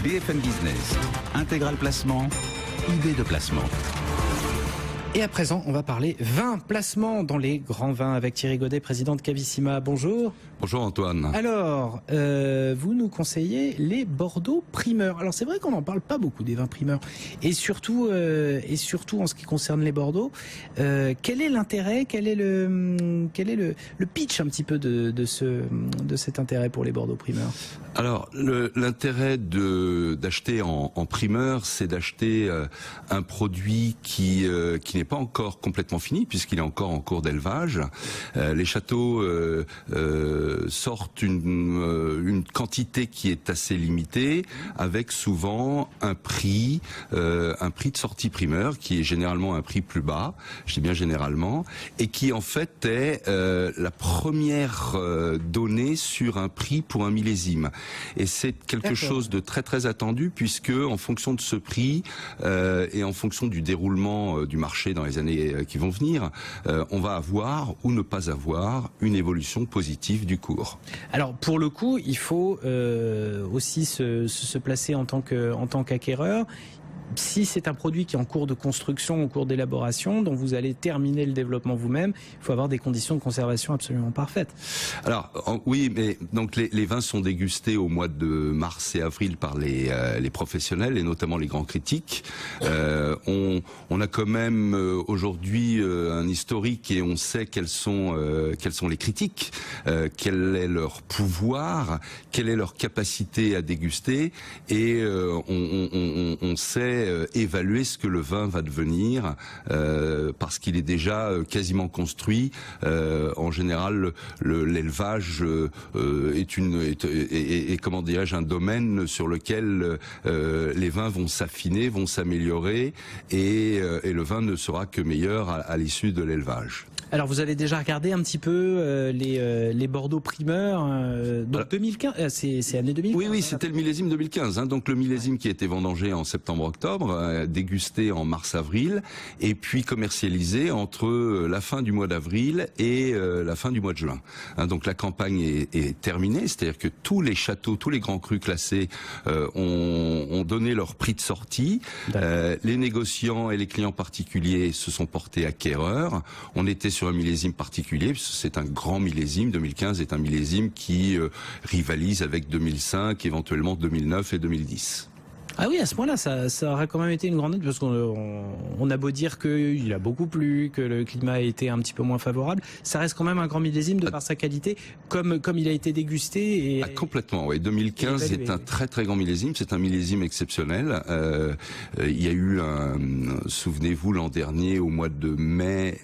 BFM Business, Intégral Placement, idée de placement. Et à présent, on va parler vin, placement dans les grands vins avec Thierry Godet, président de Cavissima. Bonjour. Bonjour Antoine. Alors, vous nous conseillez les Bordeaux primeurs. Alors c'est vrai qu'on n'en parle pas beaucoup des vins primeurs. Et surtout en ce qui concerne les Bordeaux, quel est l'intérêt, quel est le pitch un petit peu de cet intérêt pour les Bordeaux primeurs? Alors, l'intérêt d'acheter en primeur, c'est d'acheter un produit qui n'est pas encore complètement fini, puisqu'il est encore en cours d'élevage. Les châteaux sortent une quantité qui est assez limitée, avec souvent un prix de sortie primeur, qui est généralement un prix plus bas, je dis bien généralement, et qui en fait est la première donnée sur un prix pour un millésime. Et c'est quelque chose de très très attendu, puisque en fonction de ce prix et en fonction du déroulement du marché dans les années qui vont venir, on va avoir ou ne pas avoir une évolution positive du cours. Alors pour le coup, il faut aussi se placer en tant qu'acquéreur. Si c'est un produit qui est en cours de construction, en cours d'élaboration, dont vous allez terminer le développement vous-même, il faut avoir des conditions de conservation absolument parfaites. Alors oui, mais donc les vins sont dégustés au mois de mars et avril par les professionnels et notamment les grands critiques. On a quand même aujourd'hui un historique et on sait quels sont les critiques, quel est leur pouvoir, quelle est leur capacité à déguster, et on sait évaluer ce que le vin va devenir parce qu'il est déjà quasiment construit. En général, l'élevage est comment dirais-je, un domaine sur lequel les vins vont s'affiner, vont s'améliorer, et le vin ne sera que meilleur à l'issue de l'élevage. Alors vous avez déjà regardé un petit peu les Bordeaux primeurs, donc 2015, c'est année 2015. Oui, c'était le millésime 2015, donc le millésime qui a été vendangé en septembre-octobre, dégusté en mars-avril, et puis commercialisé entre la fin du mois d'avril et la fin du mois de juin. Donc la campagne est terminée, c'est-à-dire que tous les châteaux, tous les grands crus classés ont donné leur prix de sortie. Les négociants et les clients particuliers se sont portés acquéreurs. On était sur un millésime particulier, c'est un grand millésime. 2015 est un millésime qui rivalise avec 2005, éventuellement 2009 et 2010. Ah oui, à ce point-là, ça aurait quand même été une grande aide, parce qu'on a beau dire qu'il a beaucoup plu, que le climat a été un petit peu moins favorable, ça reste quand même un grand millésime de par sa qualité, comme il a été dégusté. Et complètement, oui. 2015 est un très très grand millésime, c'est un millésime exceptionnel. Il y a eu souvenez-vous, l'an dernier, au mois de mai,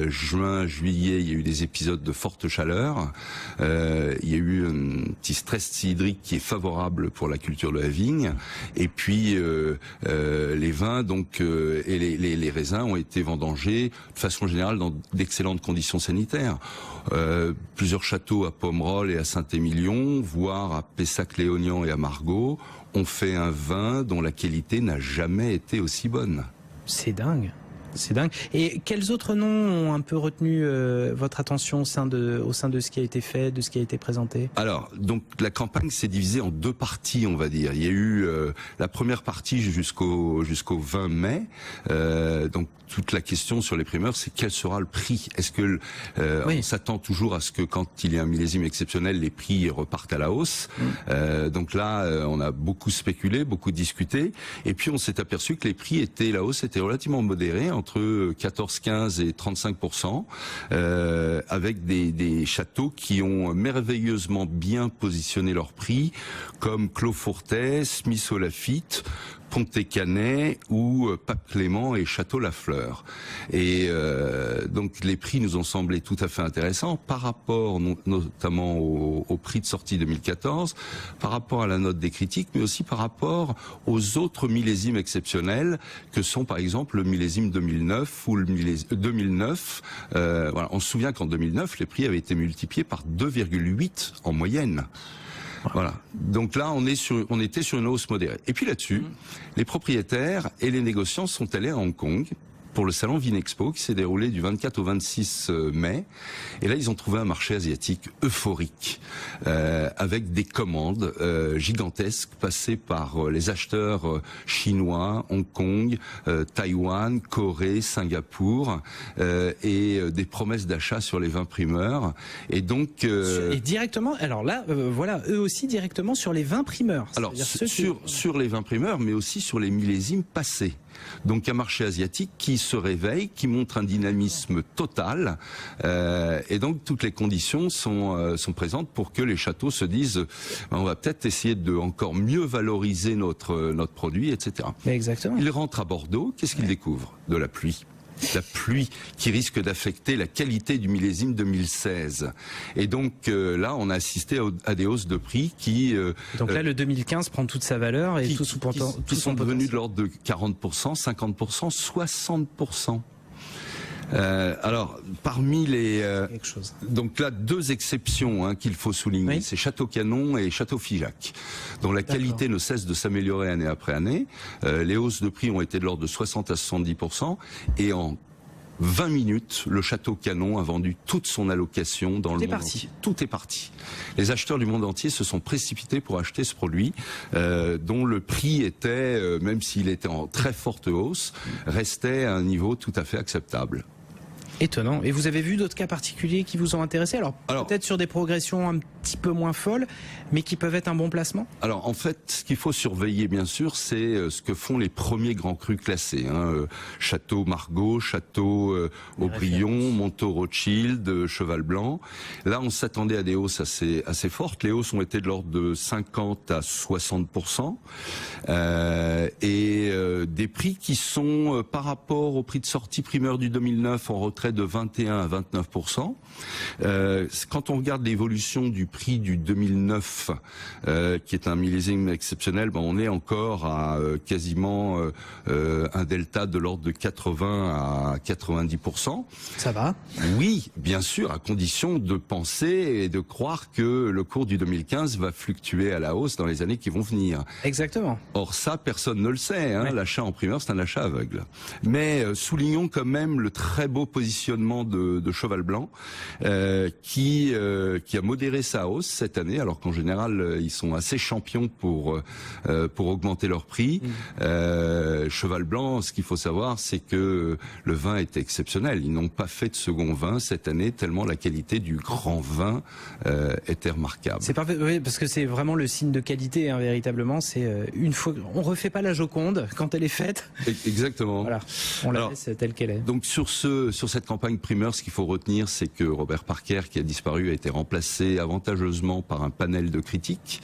juin, juillet, il y a eu des épisodes de forte chaleur. Il y a eu un petit stress hydrique qui est favorable pour la culture de la vigne. Et puis les vins et les raisins ont été vendangés de façon générale dans d'excellentes conditions sanitaires. Plusieurs châteaux à Pomerol et à Saint-Émilion, voire à Pessac-Léognan et à Margaux, ont fait un vin dont la qualité n'a jamais été aussi bonne. C'est dingue. C'est dingue. Et quels autres noms ont un peu retenu votre attention au sein de ce qui a été fait, de ce qui a été présenté? Alors, donc la campagne s'est divisée en deux parties, on va dire. Il y a eu la première partie jusqu'au 20 mai. Donc toute la question sur les primeurs, c'est quel sera le prix. Est-ce que on s'attend toujours à ce que quand il y a un millésime exceptionnel, les prix repartent à la hausse. Donc là, on a beaucoup spéculé, beaucoup discuté, et puis on s'est aperçu que la hausse était relativement modérée, entre 14-15 et 35%, avec des châteaux qui ont merveilleusement bien positionné leur prix, comme Clos Fortet, Smith Lafitte, Pontet-Canet ou Pape Clément et Château-Lafleur. Et donc les prix nous ont semblé tout à fait intéressants par rapport notamment au prix de sortie 2014, par rapport à la note des critiques, mais aussi par rapport aux autres millésimes exceptionnels que sont par exemple le millésime 2009 ou le millésime 2009. Voilà, on se souvient qu'en 2009, les prix avaient été multipliés par 2,8 en moyenne. Voilà. Donc là, on était sur une hausse modérée. Et puis là-dessus, les propriétaires et les négociants sont allés à Hong Kong pour le salon Vinexpo qui s'est déroulé du 24 au 26 mai. Et là, ils ont trouvé un marché asiatique euphorique, avec des commandes gigantesques passées par les acheteurs chinois, Hong Kong, Taïwan, Corée, Singapour, et des promesses d'achat sur les vins primeurs. Et donc... Et directement, alors là, voilà, eux aussi directement sur les vins primeurs. Alors, sur les vins primeurs, mais aussi sur les millésimes passés. Donc un marché asiatique qui se réveille, qui montre un dynamisme total, et donc toutes les conditions sont présentes pour que les châteaux se disent on va peut-être essayer de encore mieux valoriser notre produit, etc. Exactement. Ils rentrent à Bordeaux, qu'est-ce qu'ils découvrent? De la pluie. La pluie qui risque d'affecter la qualité du millésime 2016. Et donc là, on a assisté à des hausses de prix qui... donc là, le 2015 prend toute sa valeur et tout qui sont devenus de l'ordre de 40%, 50%, 60%. Alors, parmi les... donc là, deux exceptions qu'il faut souligner, oui. C'est Château-Canon et Château-Figeac, dont la qualité ne cesse de s'améliorer année après année. Les hausses de prix ont été de l'ordre de 60 à 70%, et en 20 minutes, le Château-Canon a vendu toute son allocation dans le monde entier. Tout est parti. Les acheteurs du monde entier se sont précipités pour acheter ce produit, dont le prix était, même s'il était en très forte hausse, restait à un niveau tout à fait acceptable. Étonnant. Et vous avez vu d'autres cas particuliers qui vous ont intéressé? Alors peut-être sur des progressions un petit peu moins folles, mais qui peuvent être un bon placement? Alors en fait, ce qu'il faut surveiller bien sûr, c'est ce que font les premiers grands crus classés. Château Margaux, Château Aubryon, Montaut Rothschild, Cheval Blanc. Là, on s'attendait à des hausses assez fortes. Les hausses ont été de l'ordre de 50 à 60%. Et des prix qui sont, par rapport au prix de sortie primeur du 2009, en retrait de 21 à 29%. Quand on regarde l'évolution du prix du 2009, qui est un millésime exceptionnel, on est encore à quasiment un delta de l'ordre de 80 à 90%. Ça va? Oui, bien sûr, à condition de penser et de croire que le cours du 2015 va fluctuer à la hausse dans les années qui vont venir. Exactement. Or ça, personne ne le sait. Oui. L'achat en primeur, c'est un achat aveugle. Mais soulignons quand même le très beau positionnement de Cheval Blanc, qui a modéré sa hausse cette année, alors qu'en général ils sont assez champions pour augmenter leur prix. Cheval Blanc, ce qu'il faut savoir, c'est que le vin est exceptionnel. Ils n'ont pas fait de second vin cette année, tellement la qualité du grand vin était remarquable. C'est parfait, oui, parce que c'est vraiment le signe de qualité, véritablement. C'est une fois, on refait pas la Joconde quand elle est faite. Exactement. Voilà, on la laisse telle qu'elle est. Donc sur cette campagne primeur, ce qu'il faut retenir, c'est que Robert Parker, qui a disparu, a été remplacé avantageusement par un panel de critiques,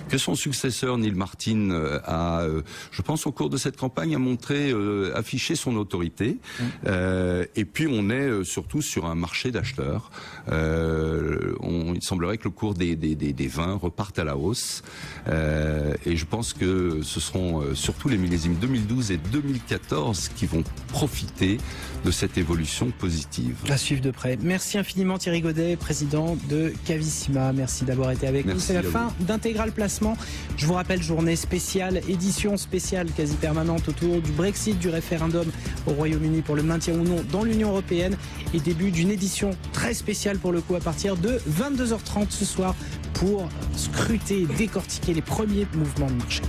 que son successeur Neil Martin a, je pense, au cours de cette campagne, a affiché son autorité. Et puis on est surtout sur un marché d'acheteurs. Il semblerait que le cours des vins reparte à la hausse. Et je pense que ce seront surtout les millésimes 2012 et 2014 qui vont profiter de cette évolution positive. À suivre de près. Merci infiniment Thierry Godet, président de Cavissima. Merci d'avoir été avec nous. C'est la fin d'Intégral Placement. Je vous rappelle, journée spéciale, édition spéciale quasi permanente autour du Brexit, du référendum au Royaume-Uni pour le maintien ou non dans l'Union européenne, et début d'une édition très spéciale pour le coup à partir de 22h30 ce soir pour scruter et décortiquer les premiers mouvements de marché.